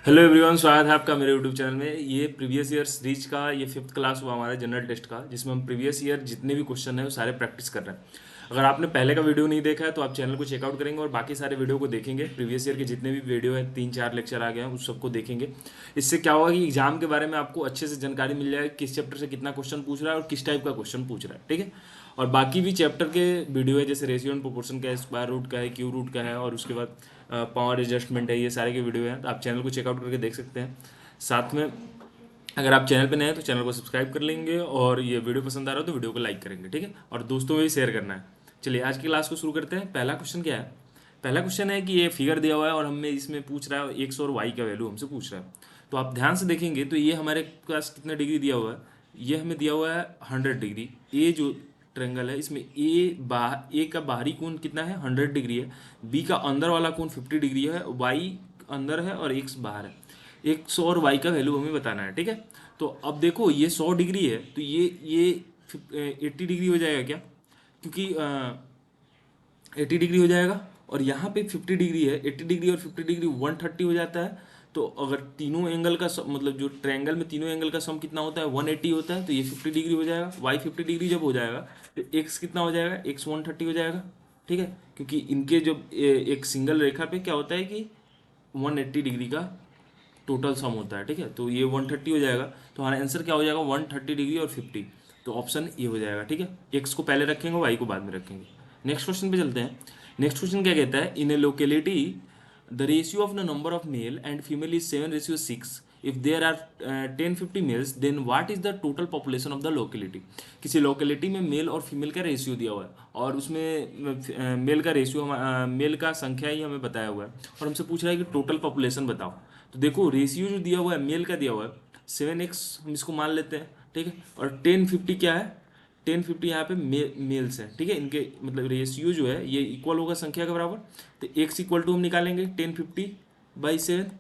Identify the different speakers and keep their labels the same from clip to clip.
Speaker 1: Hello everyone, स्वागत है आपका मेरे यूट्यूब चैनल में। ये प्रीवियस ईयर सीरीज का ये फिफ्थ क्लास हुआ हमारा जनरल टेस्ट का, जिसमें हम प्रीवियस ईयर जितने भी क्वेश्चन है वो सारे प्रैक्टिस कर रहे हैं। अगर आपने पहले का वीडियो नहीं देखा है तो आप चैनल को चेकआउट करेंगे और बाकी सारे वीडियो को देखेंगे। प्रीवियस ईयर के जितने भी वीडियो है, 3-4 लेक्चर आ गए हैं, उस सबको देखेंगे। इससे क्या होगा कि एग्जाम के बारे में आपको अच्छे से जानकारी मिल जाएगी, किस चैप्टर से कितना क्वेश्चन पूछ रहा है और किस टाइप का क्वेश्चन पूछ रहा है। ठीक है। और बाकी भी चैप्टर के वीडियो है, जैसे रेशियो एंड प्रोपोर्शन का है, स्क्वायर रूट का है, क्यू रूट का है, और उसके बाद पावर एडजस्टमेंट है। ये सारे के वीडियो हैं, तो आप चैनल को चेकआउट करके देख सकते हैं। साथ में अगर आप चैनल पे नए हैं तो चैनल को सब्सक्राइब कर लेंगे, और ये वीडियो पसंद आ रहा हो तो वीडियो को लाइक करेंगे। ठीक है, और दोस्तों में भी शेयर करना है। चलिए आज की क्लास को शुरू करते हैं। पहला क्वेश्चन क्या है? पहला क्वेश्चन है कि ये फिगर दिया हुआ है और हमें इसमें पूछ रहा है एक्स और वाई का वैल्यू हमसे पूछ रहा है। तो आप ध्यान से देखेंगे तो ये हमारे पास कितना डिग्री दिया हुआ है। ये हमें दिया हुआ है 100 डिग्री। ए जो ट्रेंगल है, इसमें ए का बाहरी कोण कितना है? 100 डिग्री है। बी का अंदर वाला कोण 50 डिग्री है। वाई अंदर है और एक्स बाहर है। एक्स और वाई का वैल्यू हमें बताना है। ठीक है। तो अब देखो, ये 100 डिग्री है तो ये 80 डिग्री हो जाएगा क्या? क्योंकि 80 डिग्री हो जाएगा। और यहाँ पे 50 डिग्री है। 80 डिग्री और 50 डिग्री 130 हो जाता है। तो अगर तीनों एंगल का मतलब जो ट्रायंगल में तीनों एंगल का सम कितना होता है? 180 होता है। तो ये 50 डिग्री हो जाएगा। वाई 50 डिग्री जब हो जाएगा तो एक्स कितना हो जाएगा? एक्स 130 हो जाएगा। ठीक है, क्योंकि इनके जो एक सिंगल रेखा पे क्या होता है कि 180 डिग्री का टोटल सम होता है। ठीक है, तो ये 130 हो जाएगा। तो हमारा आंसर क्या हो जाएगा? 130 डिग्री और 50। तो ऑप्शन ए हो जाएगा। ठीक है, एक्स को पहले रखेंगे, वाई को बाद में रखेंगे। नेक्स्ट क्वेश्चन पे चलते हैं। नेक्स्ट क्वेश्चन क्या कहता है? In a locality the ratio of the number of male and female is 7:6। If there are 10-50 males then what is the total population of the locality. किसी लोकेलिटी में male और female का ratio दिया हुआ है, और उसमें मेल का रेशियो मेल का संख्या ही हमें बताया हुआ है, और हमसे पूछ रहा है कि टोटल पॉपुलेशन बताओ। तो देखो, रेशियो जो दिया हुआ है मेल का दिया हुआ है 7x, हम इसको मान लेते हैं। ठीक है, और 10-50 क्या है? 10-50 यहाँ पे मेल्स हैं। ठीक है, इनके मतलब रेशियो जो है ये इक्वल होगा संख्या के बराबर। तो x इक्वल टू हम निकालेंगे 1050/7।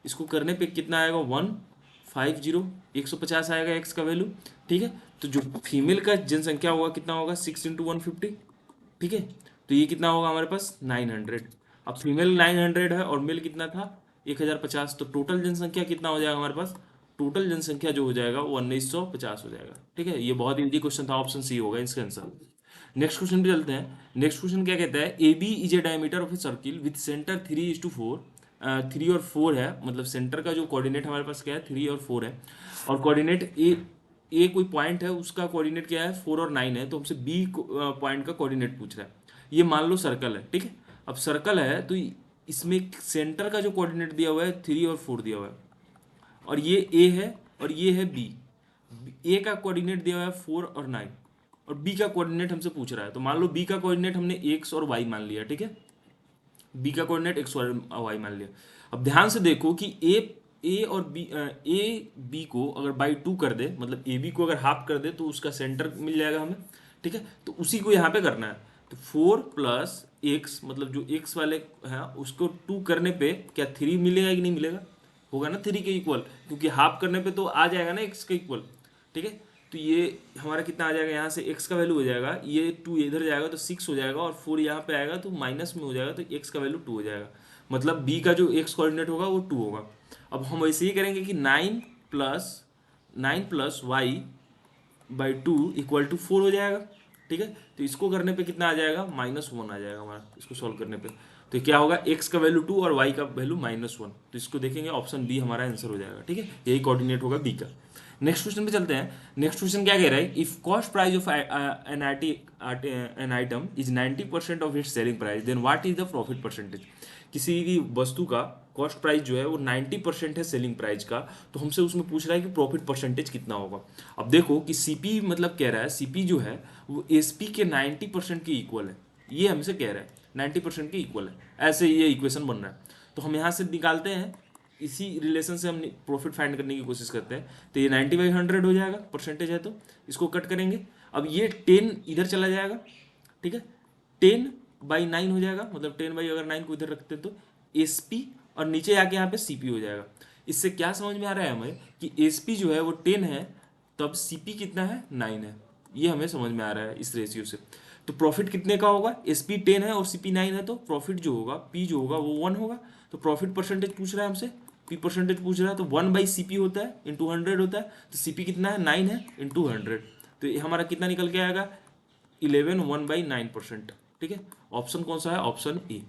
Speaker 1: इसको करने पे कितना आएगा? 150, 150 आएगा एक्स का वैल्यू। ठीक है, तो जो फीमेल का जनसंख्या होगा कितना होगा? 6 × 150। ठीक है, तो ये कितना होगा हमारे पास? 900। अब फीमेल 900 है और मेल कितना था? 1050। तो टोटल जनसंख्या कितना हो जाएगा हमारे पास? टोटल जनसंख्या जो हो जाएगा वो 1950 हो जाएगा। ठीक है, ये बहुत इजी क्वेश्चन था, ऑप्शन सी होगा इसका आंसर। नेक्स्ट क्वेश्चन पे चलते हैं। नेक्स्ट क्वेश्चन क्या कहता है? A B is a diameter of a circle with centre 3:4। 3 और 4 है, मतलब सेंटर का जो कोऑर्डिनेट हमारे पास क्या है? 3 और 4 है। और कोऑर्डिनेट ए कोई पॉइंट है, उसका कोऑर्डिनेट क्या है? 4 और 9 है। तो हमसे बी पॉइंट का कोऑर्डिनेट पूछ रहा है। ये मान लो सर्कल है। ठीक है, अब सर्कल है तो इसमें सेंटर का जो कोऑर्डिनेट दिया हुआ है 3 और 4 दिया हुआ है, और ये ए है और ये है बी। ए का कोऑर्डिनेट दिया हुआ है 4 और 9, और बी का कोऑर्डिनेट हमसे पूछ रहा है। तो मान लो बी का कोऑर्डिनेट हमने एक्स और वाई मान लिया। ठीक है, बी का कोऑर्डिनेट एक्स और वाई मान लिया। अब ध्यान से देखो कि ए बी को अगर बाई 2 कर दे, मतलब ए बी को अगर हाफ कर दे तो उसका सेंटर मिल जाएगा हमें। ठीक है, तो उसी को यहाँ पे करना है। तो 4 + x, मतलब जो एक्स वाले हैं उसको 2 करने पे क्या 3 मिलेगा कि नहीं मिलेगा? होगा ना 3 के इक्वल, क्योंकि हाफ करने पे तो आ जाएगा ना एक्स के इक्वल। ठीक है, तो ये हमारा कितना आ जाएगा? यहाँ से x का वैल्यू हो जाएगा, ये 2 इधर जाएगा तो 6 हो जाएगा, और 4 यहाँ पे आएगा तो माइनस में हो जाएगा, तो x का वैल्यू 2 हो जाएगा। मतलब b का जो x कोऑर्डिनेट होगा वो 2 होगा। अब हम वैसे ही करेंगे कि 9 + 1/2 हो जाएगा। ठीक है, तो इसको करने पे कितना आ जाएगा? -1 आ जाएगा हमारा, इसको सॉल्व करने पे। तो क्या होगा? x का वैल्यू 2 और y का वैल्यू -1। तो इसको देखेंगे, ऑप्शन बी हमारा आंसर हो जाएगा। ठीक है, यही कोऑर्डिनेट होगा b का। नेक्स्ट क्वेश्चन पे चलते हैं। नेक्स्ट क्वेश्चन क्या कह रहा है? If cost price of an item is 90% of its selling price then what is the profit percentage. किसी भी वस्तु का कॉस्ट प्राइस जो है वो 90% है सेलिंग प्राइस का, तो हमसे उसमें पूछ रहा है कि प्रॉफिट परसेंटेज कितना होगा। अब देखो कि सीपी मतलब कह रहा है, सीपी जो है वो एसपी के 90% के इक्वल है। ये हमसे कह रहा है 90% के इक्वल है, ऐसे ये इक्वेशन बन रहा है। तो हम यहाँ से निकालते हैं, इसी रिलेशन से हम प्रॉफिट फाइंड करने की कोशिश करते हैं। तो ये 90/100 हो जाएगा, परसेंटेज है तो इसको कट करेंगे। अब ये 10 इधर चला जाएगा। ठीक है, 10/9 हो जाएगा, मतलब 10/9 को इधर रखते हैं तो एसपी, और नीचे आके यहाँ पे सीपी हो जाएगा। इससे क्या समझ में आ रहा है हमें कि एसपी जो है वो 10 है, तब सीपी कितना है? 9 है। ये हमें समझ में आ रहा है इस रेशियो से। तो प्रॉफिट कितने का होगा? एसपी 10 है और सीपी 9 है, तो प्रॉफिट जो होगा, पी जो होगा वो 1 होगा। तो प्रॉफिट परसेंटेज पूछ रहा है हमसे, पी परसेंटेज पूछ रहा है, तो 1/CP होता है इंटू 100 होता है, तो CP कितना है 9 है इंटू 100, तो ये हमारा कितना निकल के आएगा 11 1/9%। ठीक है, ऑप्शन कौन सा है, ऑप्शन ए।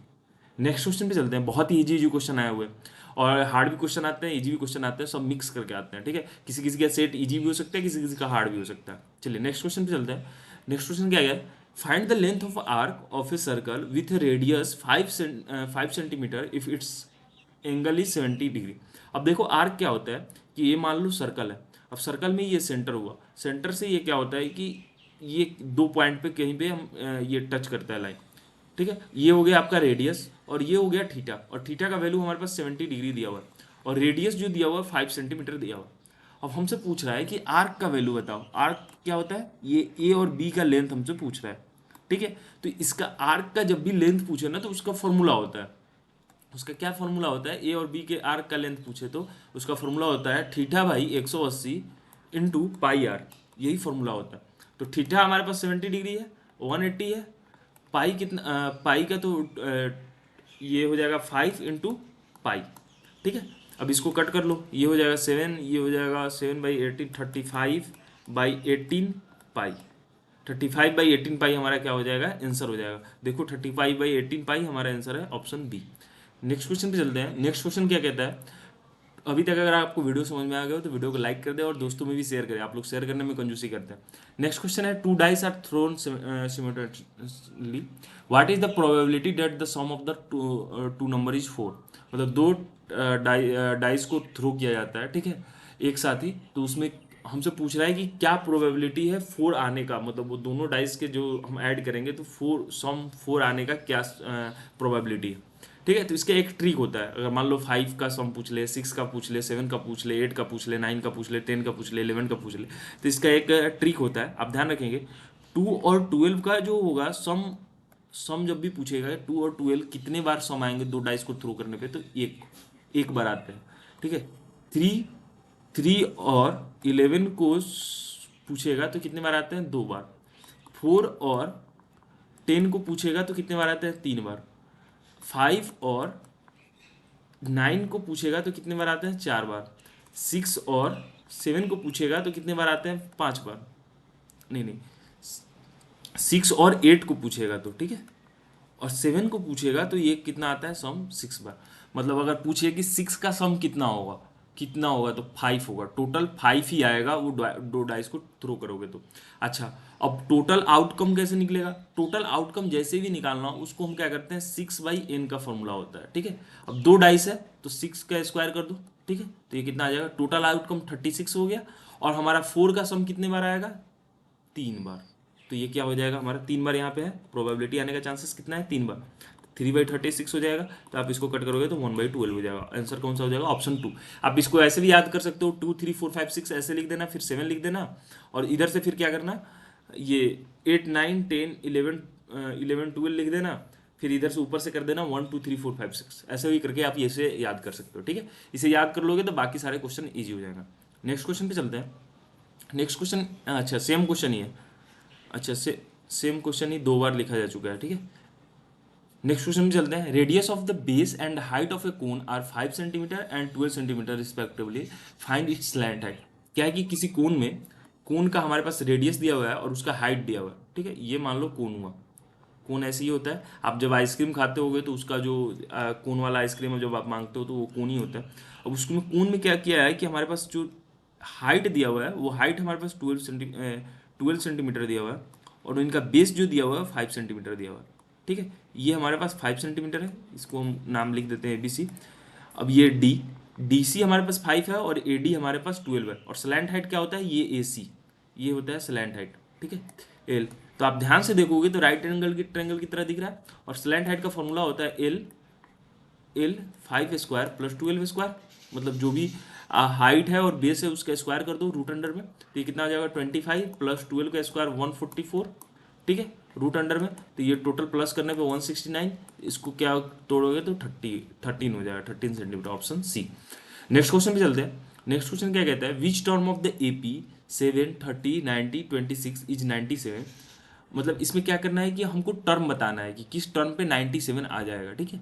Speaker 1: नेक्स्ट क्वेश्चन पे चलते हैं, बहुत ही इजी क्वेश्चन आए हुए हैं और हार्ड भी क्वेश्चन आते हैं, इजी भी क्वेश्चन आते हैं, सब मिक्स करके आते हैं। ठीक है, किसी किसी का सेट इजी भी हो सकता है, किसी किसी का हार्ड भी हो सकता है। चलिए नेक्स्ट क्वेश्चन पे चलते हैं। नेक्स्ट क्वेश्चन क्या है, find the length of arc of a circle with radius 5 centimetre if it's angle is 70 degree. अब देखो आर्क क्या होता है कि ये मान लो सर्कल है, अब सर्कल में ये सेंटर हुआ, सेंटर से ये क्या होता है कि ये 2 पॉइंट पे कहीं पे हम ये टच करता है लाइन। ठीक है, ये हो गया आपका रेडियस और ये हो गया थीटा, और थीटा का वैल्यू हमारे पास 70 डिग्री दिया हुआ है और रेडियस जो दिया हुआ है 5 सेंटीमीटर दिया हुआ है। अब हमसे पूछ रहा है कि आर्क का वैल्यू बताओ। आर्क क्या होता है, ये ए और बी का लेंथ हमसे पूछ रहा है। ठीक है, तो इसका आर्क का जब भी लेंथ पूछे ना तो उसका फॉर्मूला होता है, उसका क्या फॉर्मूला होता है, ए और बी के आर्क का लेंथ पूछे तो उसका फॉर्मूला होता है theta by 180 into pi r, यही फॉर्मूला होता है। तो थीटा हमारे पास 70 डिग्री है, 180 है, पाई कितना पाई का तो ये हो जाएगा 5 इंटू पाई। ठीक है, अब इसको कट कर लो, ये हो जाएगा 7, ये हो जाएगा 7/18, 35/18 पाई। 35/18 पाई हमारा क्या हो जाएगा, आंसर हो जाएगा। देखो 35/18 पाई हमारा आंसर है ऑप्शन बी। नेक्स्ट क्वेश्चन पे चलते हैं। नेक्स्ट क्वेश्चन क्या कहता है, अभी तक अगर आपको वीडियो समझ में आ गया हो तो वीडियो को लाइक कर दे और दोस्तों में भी शेयर करें, आप लोग शेयर करने में कंजूसी करते हैं। नेक्स्ट क्वेश्चन है, 2 dice are thrown similarly, what is the probability that the sum of the two number is 4। मतलब दो डाइस को थ्रो किया जाता है, ठीक है, एक साथ ही, तो उसमें हमसे पूछ रहा है कि क्या प्रोबेबिलिटी है 4 आने का, मतलब वो दोनों डाइस के जो हम ऐड करेंगे तो 4 आने का क्या प्रोबेबिलिटी है। ठीक है, तो इसका एक ट्रिक होता है, अगर मान लो 5 का सम पूछ ले, 6 का पूछ ले, 7 का पूछ ले, 8 का पूछ ले, 9 का पूछ ले, 10 का पूछ ले, 11 का पूछ ले, तो इसका एक ट्रिक होता है, आप ध्यान रखेंगे। 2 और 12 का जो होगा सम, सम जब भी पूछेगा 2 और 12 कितने बार सम आएंगे दो डाइस को थ्रो करने पे, तो एक बार आते हैं। ठीक है, 3 और 11 को पूछेगा तो कितने बार आते हैं, 2 बार। 4 और 10 को पूछेगा तो कितने बार आते हैं, 3 बार। 5 और 9 को पूछेगा तो कितने बार आते हैं, 4 बार। 6 और 7 को पूछेगा तो कितने बार आते हैं, 5 बार। नहीं नहीं, 6 और 8 को पूछेगा तो, ठीक है, और 7 को पूछेगा तो ये कितना आता है सम, 6 बार। मतलब अगर पूछे कि 6 का सम कितना होगा, कितना होगा, तो 5 होगा, टोटल 5 ही आएगा वो दो डाइस को थ्रो करोगे तो। अच्छा, अब टोटल आउटकम कैसे निकलेगा, टोटल आउटकम जैसे भी निकालना हो उसको हम क्या करते हैं, 6/n का फॉर्मूला होता है। ठीक है, अब 2 डाइस है तो 6 का स्क्वायर कर दो। ठीक है, तो ये कितना आ जाएगा, टोटल आउटकम 36 हो गया, और हमारा 4 का सम कितने बार आएगा, 3 बार। तो ये क्या हो जाएगा हमारा, 3 बार यहाँ पे है, प्रोबेबिलिटी आने का चांसेस कितना है, 3 बार। 3/36 हो जाएगा, तो आप इसको कट करोगे तो 1/12 हो जाएगा। आंसर कौन सा हो जाएगा, ऑप्शन 2। आप इसको ऐसे भी याद कर सकते हो, 2 3 4 5 6 ऐसे लिख देना, फिर 7 लिख देना, और इधर से फिर क्या करना, ये 8 9 10 11 12 लिख देना, फिर इधर से ऊपर से कर देना 1 2 3 4 5 6, ऐसे भी करके आप इसे याद कर सकते हो। ठीक है, इसे याद कर लोगे तो बाकी सारे क्वेश्चन ईजी हो जाएगा। नेक्स्ट क्वेश्चन पे चलते हैं। नेक्स्ट क्वेश्चन, अच्छा सेम क्वेश्चन ही है, अच्छा सेम क्वेश्चन ही 2 बार लिखा जा चुका है। ठीक है, नेक्स्ट क्वेश्चन में चलते हैं। Radius of the base and height of a cone are 5 centimetre and 12 centimetre respectively, find its slant height. क्या है कि किसी कोन में, कोन का हमारे पास रेडियस दिया हुआ है और उसका हाइट दिया हुआ है। ठीक है, ये मान लो कोन हुआ, कोन ऐसे ही होता है, आप जब आइसक्रीम खाते होगे तो उसका जो कोन वाला आइसक्रीम जब आप मांगते हो तो वो कोन ही होता है। अब उसमें कोन में क्या किया है कि हमारे पास जो हाइट दिया हुआ है वो हाइट हमारे पास 12 सेंटीमीटर दिया हुआ है, और इनका बेस जो दिया हुआ है 5 सेंटीमीटर दिया हुआ है। ठीक है, ये हमारे पास 5 सेंटीमीटर है, इसको हम नाम लिख देते हैं ABC। अब ये DC हमारे पास 5 है और AD हमारे पास 12 है, और स्लैंट हाइट क्या होता है, ये AC, ये होता है स्लैंट हाइट। ठीक है, L। तो आप ध्यान से देखोगे तो राइट एंगल की ट्रायंगल की तरह दिख रहा है, और स्लैंट हाइट का फॉर्मूला होता है L 5 स्क्वायर प्लस 12 स्क्वायर, मतलब जो भी हाइट है और बेस है उसका स्क्वायर कर दो रूट अंडर में, तो ये कितना आ जाएगा 25 प्लस 12 का स्क्वायर 144। ठीक है, रूट अंडर में, तो ये टोटल प्लस करने पे 169, इसको क्या तोड़ोगे तो 13 हो जाएगा, 13 centimetre, option C. Next question पे चलते हैं। नेक्स्ट क्वेश्चन क्या कहता है, which term of the AP 7 30 90 26 is 97। मतलब इसमें क्या करना है कि हमको टर्म बताना है कि किस टर्म पे 97 आ जाएगा। ठीक है,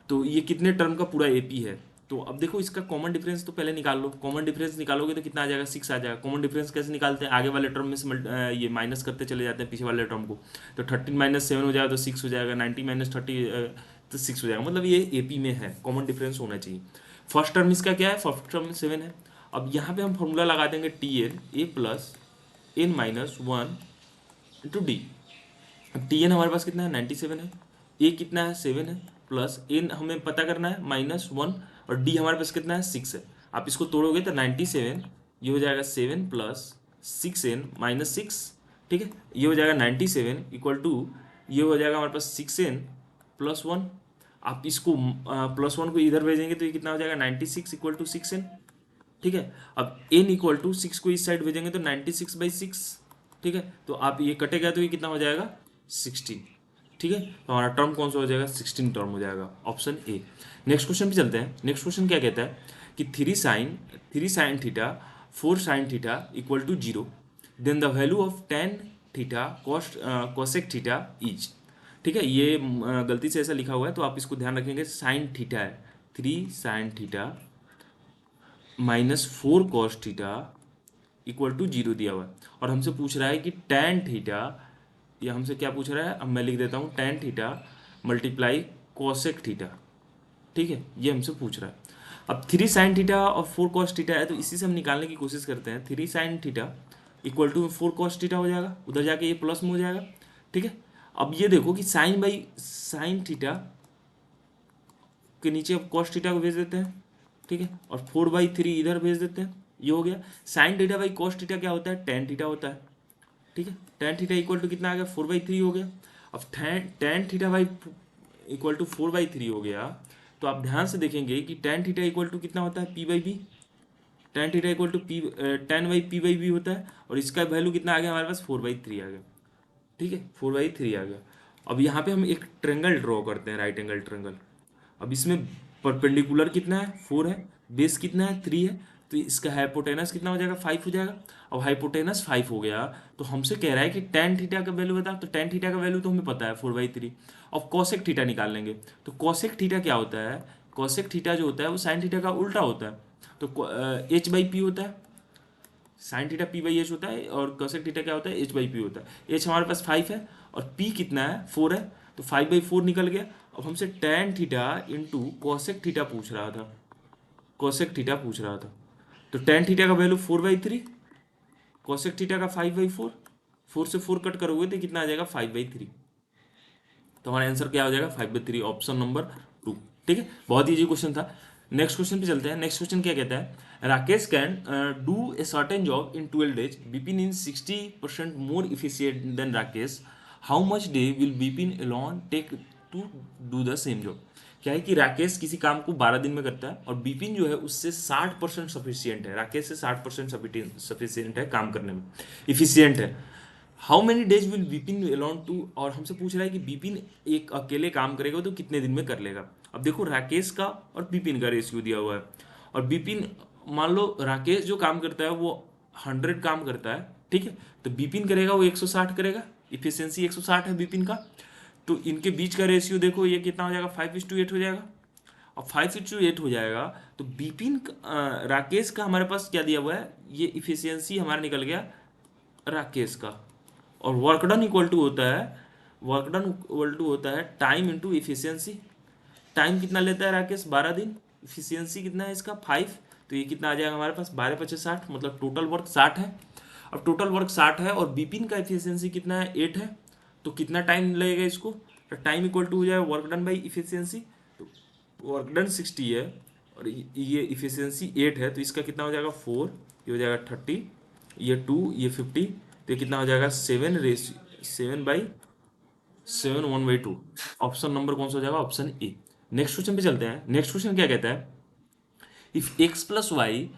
Speaker 1: तो ये कितने टर्म का पूरा AP है, तो अब देखो इसका कॉमन डिफरेंस तो पहले निकाल लो, कॉमन डिफरेंस निकालोगे तो कितना आ जाएगा, 6 आ जाएगा। कॉमन डिफरेंस कैसे निकालते हैं, आगे वाले टर्म में से ये माइनस करते चले जाते हैं पीछे वाले टर्म को। तो 13 माइनस 7 हो जाएगा तो 6 हो जाएगा, 90 माइनस 30 तो 6 हो जाएगा, मतलब ये एपी में है, कॉमन डिफरेंस होना चाहिए। फर्स्ट टर्म इसका क्या है, फर्स्ट टर्म 7 है। अब यहाँ पे हम फॉर्मूला लगा देंगे T N A plus N minus one into D. अब टी एन हमारे पास कितना है, 97 है, ए कितना है, 7 है, प्लस एन हमें पता करना है -1, और डी हमारे पास कितना है, 6 है। आप इसको तोड़ोगे तो 97, ये हो जाएगा 7 प्लस 6n माइनस 6, ठीक है, ये हो जाएगा 97 इक्वल टू, ये हो जाएगा हमारे पास 6n प्लस 1। आप इसको प्लस 1 को इधर भेजेंगे तो ये कितना हो जाएगा, 96 इक्वल टू 6n, ठीक है। अब n इक्वल टू 6 को इस साइड भेजेंगे तो 96/6, ठीक है। तो आप ये कटेगा तो ये कितना हो जाएगा, 16, ठीक है। तो हमारा टर्म कौन सा हो जाएगा, 16 टर्म हो जाएगा, ऑप्शन ए। नेक्स्ट क्वेश्चन पे चलते हैं। नेक्स्ट क्वेश्चन क्या कहता है कि 3 sin theta 4 sin theta equal to 0, then the value of tan theta cosec theta is, ठीक है। ये गलती से ऐसा लिखा हुआ है तो आप इसको ध्यान रखेंगे, साइन थीटा है, 3 sin theta -4 cos theta equal to 0 दिया हुआ है, और हमसे पूछ रहा है कि tan थीटा, या हमसे क्या पूछ रहा है, अब मैं लिख देता हूँ tan theta multiply cosec theta, ठीक है, ये हमसे पूछ रहा है। अब 3 sin थीटा और 4 cos थीटा है तो इसी से हम निकालने की कोशिश करते हैं। 3 sin theta equal to 4 cos theta हो जाएगा, उधर जाके ये प्लस में हो जाएगा, ठीक है। अब ये देखो कि साइन थीटा के नीचे अब cos थीटा को भेज देते हैं, ठीक है, और 4/3 इधर भेज देते हैं, ये हो गया। Sine theta by cos theta क्या होता है, tan थीटा होता है, ठीक है। tan थीटा इक्वल टू कितना आ गया, 4/3 हो गया। अब tan theta by equal to 4/3 हो गया, तो आप ध्यान से देखेंगे कि tan थीटा इक्वल टू कितना होता है, p/b। tan theta equal to tan/p/b होता है, और इसका वैल्यू कितना आ गया हमारे पास, 4/3 आ गया, ठीक है, 4/3 आ गया। अब यहाँ पे हम एक ट्रेंगल ड्रॉ करते हैं, राइट एंगल ट्रेंगल। अब इसमें परपेंडिकुलर कितना है, 4 है, बेस कितना है, 3 है, तो इसका हाइपोटेनस कितना हो जाएगा, 5 हो जाएगा। अब हाइपोटेनस 5 हो गया तो हमसे कह रहा है कि tan थीटा का वैल्यू बता, तो tan थीटा का वैल्यू तो हमें पता है 4/3। अब कॉसेक थीटा निकाल लेंगे, तो कॉसेक थीटा क्या होता है, कॉसेक थीटा जो होता है वो साइन थीटा का उल्टा होता है, तो h/p होता है, साइन थीटा p/h होता है, और कॉसेक थीटा क्या होता है, h/p होता है। h हमारे पास 5 है और p कितना है, 4 है, तो 5/4 निकल गया। अब हमसे tan theta into cosec theta पूछ रहा था, कॉसेक थीटा पूछ रहा था, तो tan थीटा का वैल्यू 4/3, कॉसेक थीटा का 5/4, 4 से 4 कट करोगे तो कितना आ जाएगा, 5/3। तो हमारा आंसर क्या हो जाएगा, 5/3, ऑप्शन नंबर 2, ठीक है। बहुत ईजी क्वेश्चन था। नेक्स्ट क्वेश्चन पे चलते हैं। नेक्स्ट क्वेश्चन क्या कहता है, Rakesh can do a certain job in 12 days, Bipin in 60% more efficient than Rakesh, how much day will Bipin alone take to do the same job. क्या है कि राकेश किसी काम को 12 दिन में करता है और बिपिन जो है उससे 60% सफिशियंट है, राकेश से 60% सफिशियंट है काम करने में, इफिशियंट है। How many days will Bipin alone to, और हमसे पूछ रहा है कि बिपिन एक अकेले काम करेगा तो कितने दिन में कर लेगा। अब देखो राकेश का और बिपिन का रेशियो दिया हुआ है, और बिपिन, मान लो राकेश जो काम करता है वो 100 काम करता है, ठीक है, तो बिपिन करेगा वो 160 करेगा, इफिशियंसी 160 है बिपिन का। तो इनके बीच का रेशियो देखो ये कितना हो जाएगा, 5:8 हो जाएगा। और 5:8 हो जाएगा तो राकेश का हमारे पास क्या दिया हुआ है, ये इफिशियंसी हमारा निकल गया राकेश का, और वर्क डन इक्वल टू होता है, वर्क डन इक्वल टू होता है टाइम इंटू इफिशियंसी। टाइम कितना लेता है राकेश, 12 दिन, इफिशियंसी कितना है इसका, 5, तो ये कितना आ जाएगा हमारे पास, 12×5 = 60, मतलब टोटल वर्क 60 है। अब टोटल वर्क 60 है और बिपिन का इफिशियंसी कितना है, 8 है, तो कितना टाइम लगेगा इसको, तो टाइम इक्वल टू हो जाएगा वर्क डन बाई इफिशियंसी। तो वर्क डन 60 है और ये इफिशियंसी 8 है, तो इसका कितना हो जाएगा, 4, ये हो जाएगा 30, ये 2, ये 50, तो ये कितना हो जाएगा, 7 1/2, ऑप्शन नंबर कौन सा हो जाएगा, ऑप्शन ए। नेक्स्ट क्वेश्चन पे चलते हैं। नेक्स्ट क्वेश्चन क्या कहता है, if x plus Y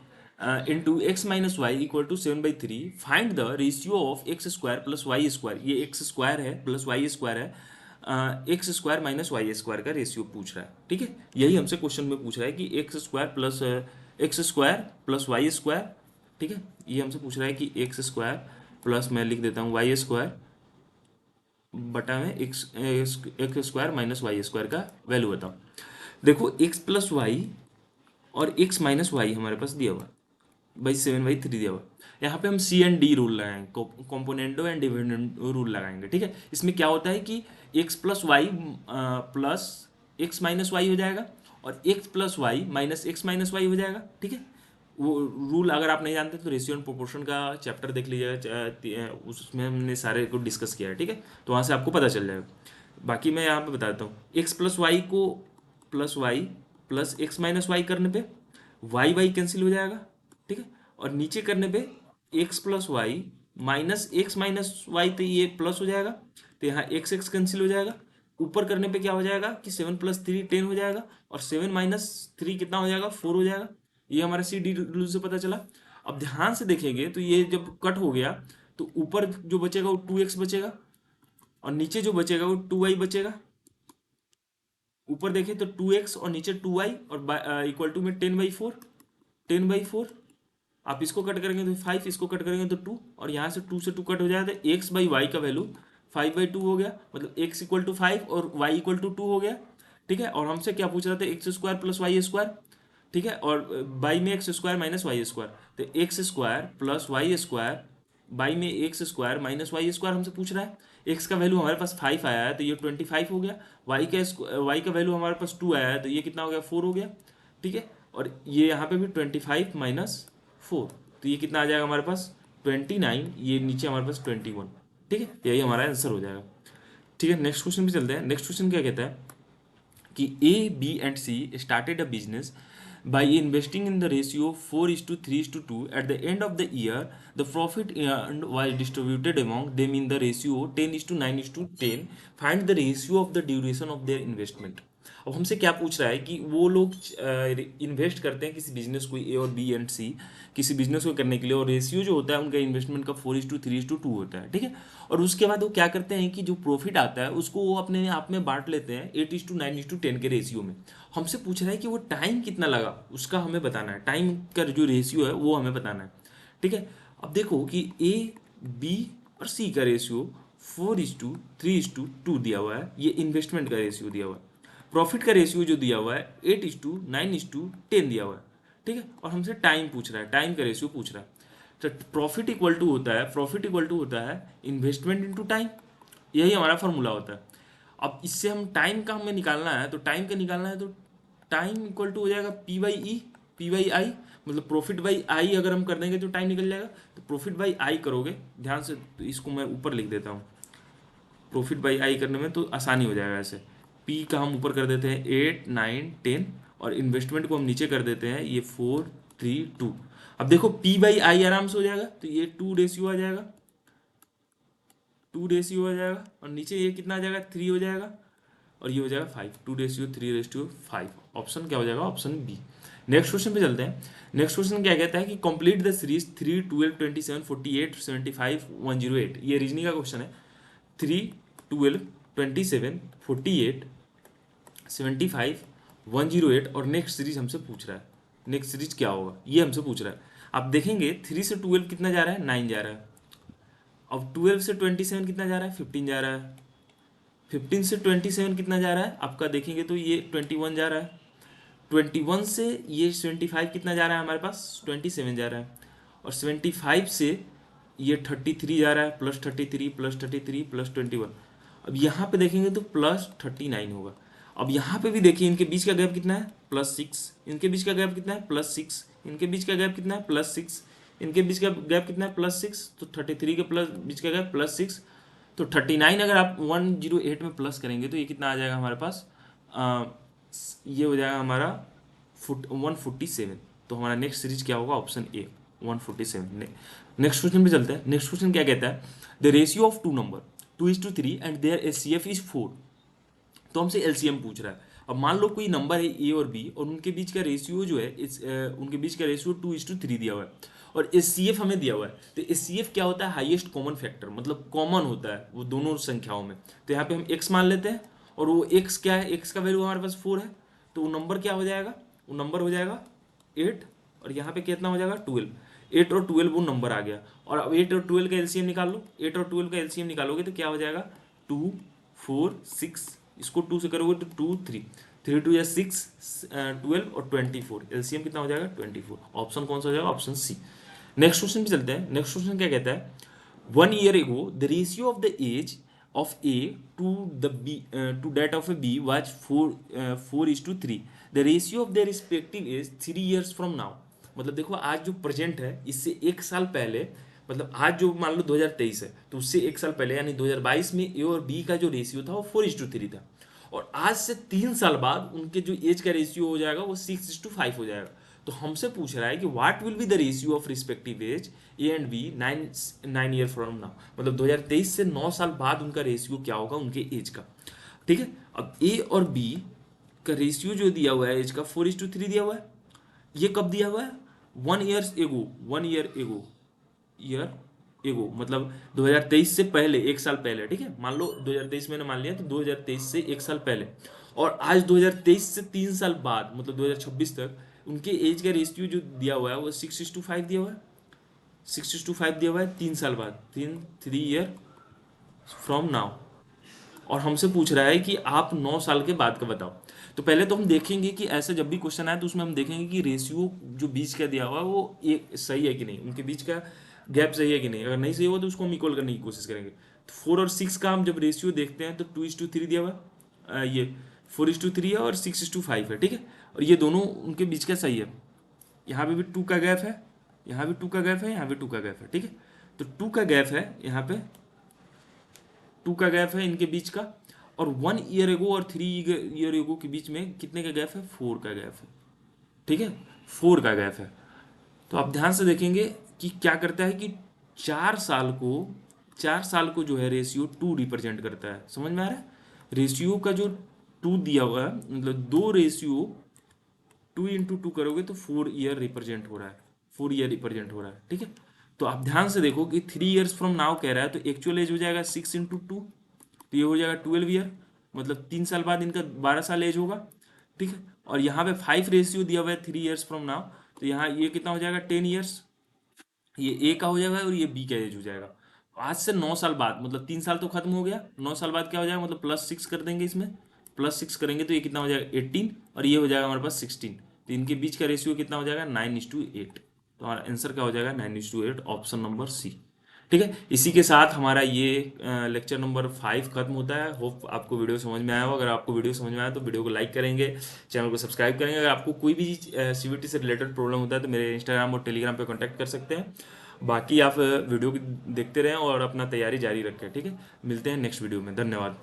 Speaker 1: into X minus Y equal to 7/3, find the ratio of X square plus Y square. ये एक्स स्क्वायर है प्लस वाई स्क्वायर है, X square minus Y square का ratio पूछ रहा है, ठीक है। यही हमसे क्वेश्चन में पूछ रहा है कि X square plus Y square, ठीक है, ये हमसे पूछ रहा है कि एक्स स्क्वायर प्लस, मैं लिख देता हूँ वाई स्क्वायर बटा में x square minus Y square का वैल्यू बताओ। देखो एक्स प्लस वाई और x माइनस वाई हमारे पास दिया हुआ है, बाई 7/3 दिया हुआ है। यहाँ पे हम सी एंड डी रूल लगाएंगे, कॉम्पोनेंटो एंड डिविडेंडो रूल लगाएंगे, ठीक है। इसमें क्या होता है कि x plus Y plus X minus Y हो जाएगा, और x plus Y minus X minus Y हो जाएगा, ठीक है। वो रूल अगर आप नहीं जानते तो रेशियो एंड प्रोपोर्शन का चैप्टर देख लीजिएगा, उसमें हमने सारे को डिस्कस किया है, ठीक है। तो वहाँ से आपको पता चल जाएगा। बाकी मैं यहाँ पे बताता हूँ, एक्स प्लस वाई को plus Y plus X minus Y करने पे वाई वाई कैंसिल हो जाएगा, ठीक है। और नीचे करने पे X plus Y minus X minus Y, तो ये प्लस हो जाएगा, तो यहाँ एक्स एक्स कैंसिल हो जाएगा। ऊपर करने पे क्या हो जाएगा कि 7 + 3 10 हो जाएगा, और 7 - 3 कितना हो जाएगा, 4 हो जाएगा। ये हमारा सी डी रूल से पता चला। अब ध्यान से देखेंगे तो ये जब कट हो गया तो ऊपर जो बचेगा वो 2x बचेगा, और नीचे जो बचेगा वो 2y बचेगा। ऊपर देखें तो 2x और नीचे 2y, और इक्वल टू में 10/4, 10/4। आप इसको कट करेंगे तो 5, इसको कट करेंगे तो 2, और यहाँ से 2 से 2 कट हो जाएगा, तो x बाई वाई का वैल्यू 5/2 हो गया, मतलब x इक्वल टू 5 और y इक्वल टू 2 हो गया, ठीक है। और हमसे क्या पूछ रहा था, x square plus Y square, ठीक है। और बाई में x square minus Y square, तो x square plus Y square by में x square minus Y square हमसे पूछ रहा है। एक्स का वैल्यू हमारे पास 5 आया है तो ये 25 हो गया। वाई का वैल्यू हमारे पास 2 आया है तो ये कितना हो गया, 4 हो गया, ठीक है। और ये यहाँ पे भी 25 माइनस 4, तो ये कितना आ जाएगा हमारे पास 29, ये नीचे हमारे पास 21, ठीक है। यही हमारा आंसर हो जाएगा, ठीक है। नेक्स्ट क्वेश्चन पे चलते हैं। नेक्स्ट क्वेश्चन क्या कहता है कि A B and C started a business by investing in the ratio 4:3:2. At the end of the year, the profit earned was distributed among them in the ratio 10:9:10. Find the ratio of the duration of their investment. अब हमसे क्या पूछ रहा है कि वो लोग invest करते हैं किसी बिजनेस को, ए और बी एंड सी, किसी बिजनेस को करने के लिए, और रेशियो जो होता है उनका इन्वेस्टमेंट का 4:3:2 होता है, ठीक है। और उसके बाद वो क्या करते हैं कि जो प्रॉफिट आता है उसको वो अपने आप में बांट लेते हैं 8:9:10 के रेशियो में। हमसे पूछ रहा है कि वो टाइम कितना लगा उसका हमें बताना है, टाइम का जो रेशियो है वो हमें बताना है, ठीक है। अब देखो कि ए बी और सी का रेशियो 4:3:2 दिया हुआ है, ये इन्वेस्टमेंट का रेशियो दिया हुआ है। प्रॉफिट का रेशियो जो दिया हुआ है 8:9:10 दिया हुआ है, ठीक है। और हमसे टाइम पूछ रहा है, टाइम का रेशियो पूछ रहा है। तो प्रॉफिट इक्वल टू होता है इन्वेस्टमेंट इनटू टाइम, यही हमारा फॉर्मूला होता है। अब इससे हम टाइम का हमें निकालना है, तो टाइम इक्वल टू हो जाएगा P/E P/I, मतलब प्रॉफिट बाई आई अगर हम कर देंगे तो टाइम निकल जाएगा। तो प्रॉफिट बाई आई करोगे ध्यान से, तो इसको मैं ऊपर लिख देता हूँ, प्रॉफिट बाई आई करने में तो आसानी हो जाएगा। ऐसे पी का हम ऊपर कर देते हैं 8 9 10, और इन्वेस्टमेंट को हम नीचे कर देते हैं ये 4:3:2। अब देखो P/I आराम से हो जाएगा, तो ये 2 रेशियो आ जाएगा, 2 रेशियो हो जाएगा, और नीचे ये कितना आ जाएगा, 3 हो जाएगा, और ये हो जाएगा 5, 2:3:5। ऑप्शन क्या हो जाएगा, ऑप्शन बी। नेक्स्ट क्वेश्चन पे चलते हैं। नेक्स्ट क्वेश्चन क्या कहता है कि कंप्लीट द सीरीज 3 12 27 48 75 108। ये रीजनिंग का क्वेश्चन है। 3 12 27 48 75 108, और नेक्स्ट सीरीज हमसे पूछ रहा है, नेक्स्ट सीरीज क्या होगा ये हमसे पूछ रहा है। आप देखेंगे 3 से 12 कितना जा रहा है, 9 जा रहा है। अब 12 से 27 कितना जा रहा है, 15 जा रहा है। 15 से 27 कितना जा रहा है आपका, देखेंगे तो ये 21 जा रहा है। 21 से ये 75 कितना जा रहा है हमारे पास, 27 जा रहा है। और 75 से ये 33 जा रहा है, +33 +21। अब यहाँ पे देखेंगे तो +39 होगा। अब यहाँ पे भी देखिए इनके बीच का गैप कितना है, +6। इनके बीच का गैप कितना है, +6। इनके बीच का गैप कितना है, +6। इनके बीच का गैप कितना है, +6। तो 33 के प्लस बीच का गैप +6, तो 39 अगर आप 108 में प्लस करेंगे तो ये कितना आ जाएगा हमारे पास, ये हो जाएगा हमारा 147। तो हमारा नेक्स्ट सीरीज क्या होगा, ऑप्शन ए 147। नेक्स्ट क्वेश्चन पे चलते हैं। नेक्स्ट क्वेश्चन क्या कहता है, the ratio of two number 2:3 and their HCF is 4। तो हमसे एलसीएम पूछ रहा है। अब मान लो कोई नंबर है ए और बी, और उनके बीच का रेशियो जो है उनके बीच का रेशियो 2:3 दिया हुआ है, और HCF हमें दिया हुआ है। तो HCF क्या होता है, हाईएस्ट कॉमन फैक्टर, मतलब कॉमन होता है वो दोनों संख्याओं में। तो यहाँ पे हम x मान लेते हैं, और वो x क्या है, x का वैल्यू हमारे पास 4 है, तो वो नंबर क्या हो जाएगा, वो नंबर हो जाएगा 8, और यहाँ पे कितना हो जाएगा 12। 8 और 12 वो नंबर आ गया। और अब 8 और 12 का एलसीएम निकाल लो, 8 और 12 का एलसीएम निकालोगे तो क्या हो जाएगा 2 4 6, इसको 2 से करोगे तो 2 3, 3 2 6, 12 और 24, एलसीएम कितना हो जाएगा 24। ऑप्शन कौन सा हो जाएगा? Option C. नेक्स्ट क्वेश्चन पे चलते हैं। नेक्स्ट क्वेश्चन क्या कहता है? 1 year ago the ratio of the age of A to the B to that of a B was 4:3। the ratio of their respective age 3 years from now। मतलब देखो आज जो प्रेजेंट है इससे एक साल पहले, मतलब आज जो मान लो 2023 है तो उससे एक साल पहले यानी 2022 में ए और बी का जो रेशियो था वो 4:3 था, और आज से 3 साल बाद उनके जो एज का रेशियो हो जाएगा वो 6:5 हो जाएगा। तो हमसे पूछ रहा है कि what will be the ratio of respective age A and B 9 year from now. मतलब 2023 से 9 साल बाद उनका रेशियो क्या होगा उनके एज का। ठीक है, अब ए और बी का रेशियो जो दिया हुआ है एज का 4:3 दिया हुआ है। ये कब दिया हुआ है? 1 year ago, 1 year ago, year ago मतलब 2023 से पहले, एक साल पहले। ठीक है, मान लो 2023 मैंने मान लिया तो 2023 से एक साल पहले, और आज 2023 से 3 साल बाद मतलब 2026 तक उनके एज का रेशियो जो दिया हुआ है वो 6:5 दिया हुआ है। 6:5 दिया हुआ है 3 साल बाद, 3 ईयर फ्रॉम नाउ। और हमसे पूछ रहा है कि आप 9 साल के बाद का बताओ। तो पहले तो हम देखेंगे कि ऐसा जब भी क्वेश्चन आए तो उसमें हम देखेंगे कि रेशियो जो बीच का दिया हुआ है वो एक सही है कि नहीं, उनके बीच का गैप सही है कि नहीं। अगर नहीं सही हो तो उसको हम इक्वल करने की कोशिश करेंगे। तो 4 और 6 का हम जब रेशियो देखते हैं तो 2:3 दिया हुआ है, ये 4:3 है और 6:5 है। ठीक है, और ये दोनों उनके बीच का सही है। यहाँ पे भी 2 का गैप है, यहाँ भी 2 का गैप है, यहाँ भी 2 का गैप है। ठीक है, तो 2 का गैप है यहाँ पे, 2 का गैप है इनके बीच का, और 1 ईयर एगो और 3 ईयर एगो के बीच में कितने का गैप है? 4 का गैप है। ठीक है, 4 का गैप है। तो आप ध्यान से देखेंगे कि क्या करता है कि 4 साल को जो है रेशियो 2 रिप्रेजेंट करता है। समझ में आ रहा है? रेशियो का जो 2 दिया हुआ है मतलब दो रेशियो 2 × 2 करोगे तो 4 ईयर रिप्रेजेंट हो रहा है, 4 ईयर रिप्रेजेंट हो रहा है। ठीक है, तो आप ध्यान से देखो कि 3 ईयर्स फ्रॉम नाउ कह रहा है तो एक्चुअल एज हो जाएगा 6 × 2, तो ये हो जाएगा 12 ईयर, मतलब 3 साल बाद इनका 12 साल एज होगा। ठीक है, और यहाँ पे 5 रेशियो दिया हुआ है 3 ईयर्स फ्रॉम नाउ, तो यहाँ ये कितना हो जाएगा 10 ईयर्स, ये ए का हो जाएगा और ये बी का एज हो जाएगा। आज से 9 साल बाद मतलब 3 साल तो खत्म हो गया, 9 साल बाद क्या हो जाएगा मतलब +6 कर देंगे इसमें, +6 करेंगे तो ये कितना हो जाएगा 18, और ये हो जाएगा हमारे पास 16। तो इनके बीच का रेशियो कितना हो जाएगा 9:8। तो हमारा आंसर क्या हो जाएगा 9:8, ऑप्शन नंबर सी। ठीक है, इसी के साथ हमारा ये लेक्चर नंबर 5 खत्म होता है। होप आपको वीडियो समझ में आया हो। अगर आपको वीडियो समझ में आया तो वीडियो को लाइक करेंगे, चैनल को सब्सक्राइब करेंगे। अगर आपको कोई भी सीवीटी से रिलेटेड प्रॉब्लम होता है तो मेरे इंस्टाग्राम और टेलीग्राम पे कांटेक्ट कर सकते हैं। बाकी आप वीडियो देखते रहें और अपना तैयारी जारी रखें। ठीक है, मिलते हैं नेक्स्ट वीडियो में। धन्यवाद।